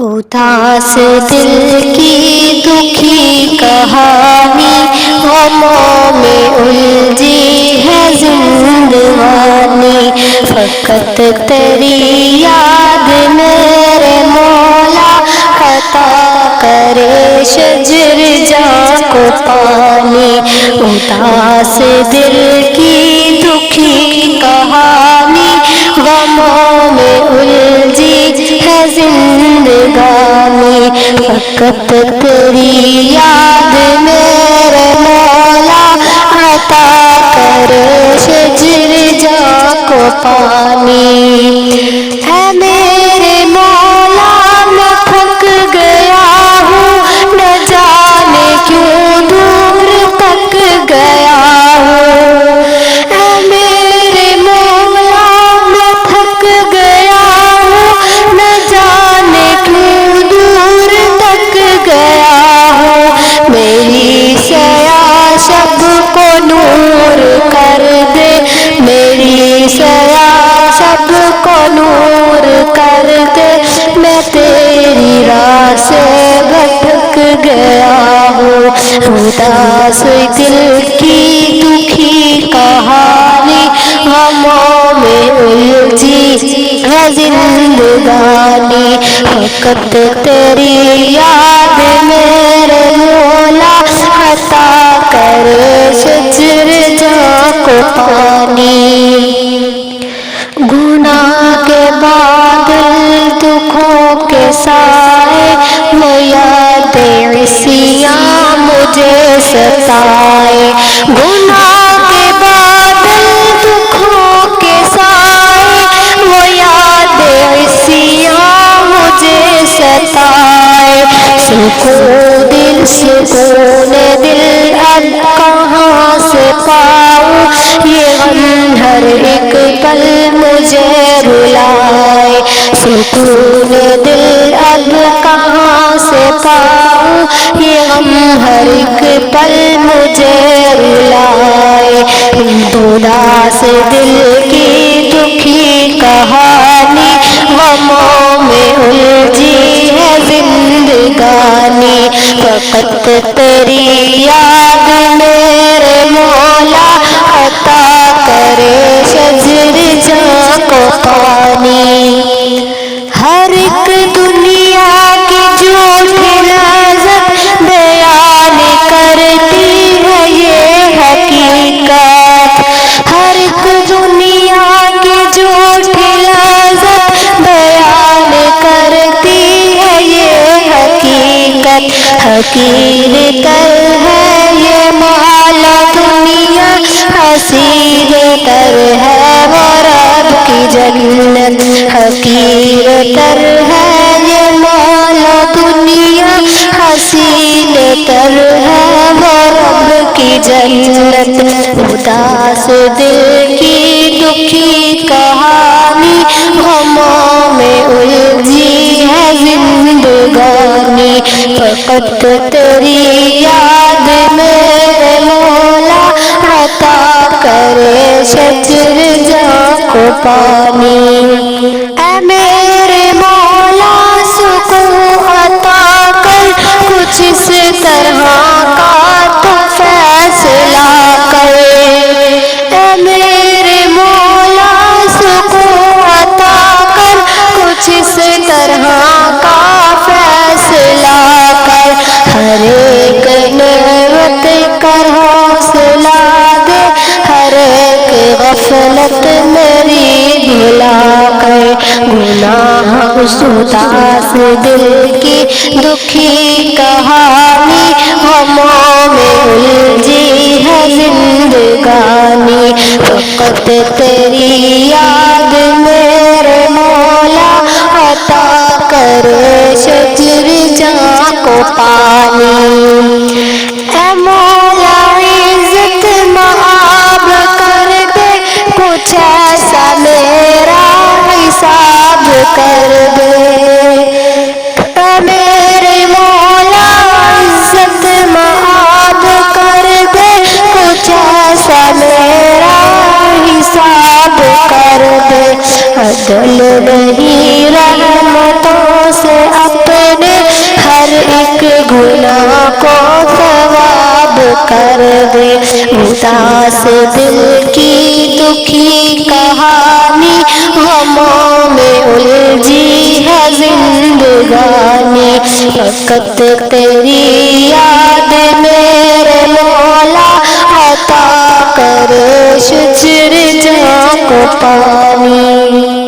اداس دل کی دکھی کہانی غموں میں الجھی ہے زندگانی، فقط تیری یاد میرے مولا عطا کرے شجر جاں کو پانی۔ اداس دل کی دکھی کہانی غموں میں الجھی ہے زندگانی، فقط تیری یاد میرے مولا عطا کرے شجر جاں کو پانی۔ اے میرے مولا میں تھک گیا ہوں، نہ جانے کیوں دور تک گیا ہوں۔ اے میرے مولا میں تھک گیا ہوں، نہ جانے کیوں دور تک گیا ہوں۔ میری سیاہ شب کو نور کر دے، میری سیاہ شب کو نور کر دے، میں تیری راہ سے بھٹک گیا ہوں۔ اداس دل کی دکھی کہانی غموں میں الجھی ہے زندگانی، فقط تیری یاد میرے مولا عطا کرے شجر جاں کو پانی۔ گناہ کے بادل دکھوں کے سائے، وہ یاد عصیاں مجھے ستائے۔ گناہ کے بادل دکھوں کے سائے، وہ یاد عصیاں مجھے ستائے۔ سکون دل اب کہاں سے پاؤں، یہ غم ہر ایک پل مجھے رلائے۔ سکون دل اب کہاں سے پاؤں، یہ غم ہر ایک پل مجھے رلائے۔ اداس دل کی دکھی کہانی غموں میں الجھی ہے زندگانی، فقط تیری یاد میرے مولا عطا کرے شجر جاں کو پانی۔ ہر ایک دنیا کی جھوٹی لذت بیان کرتی ہے یہ حقیقت، ہر ایک دنیا کی جھوٹی لذت بیان کرتی ہے یہ حقیقت۔ حقیر تر ہے یہ مال دنیا، حسیر تر ہے وہ رب کی جنت۔ حقیر تر ہے یہ مال دنیا، حسین تر ہے وہ رب کی جنت۔ اداس دل کی دکھی کہانی غموں میں الجھی ہے زندگانی، فقط تیری یاد میرے مولا عطا کرے شجر جاں کو پانی۔ اے میرے مولا سکون عطا کر، کچھ اس طرح کا تو فیصلہ کر۔ اے میرے مولا سکون عطا کر، کچھ اس طرح کا فیصلہ کر۔ ہر ایک نعمت کر حوصلہ دے، ہر ایک غفلت میری بھلا کر۔ گناہ اس اداس دل کی دکھی کہانی غموں میں الجھی ہے زندگانی، فقط تیری یاد میرے مولا عطا کرے شجر جاں کو پانی۔ اے مولا عزت معاب کر دے، کچھ ایسا میرا حساب کر دے۔ اے میرے مولا عزت معاب کر دے، کچھ ایسا میرا حساب کر دے۔ عدل نہیں رحمتوں سے اپنے دے، اداس دل کی دکھی کہانی، غموں میں الجھی ہے زندگانی، فقط تیری یاد میرے مولا، عطا کرے شجر جاں کو پانی۔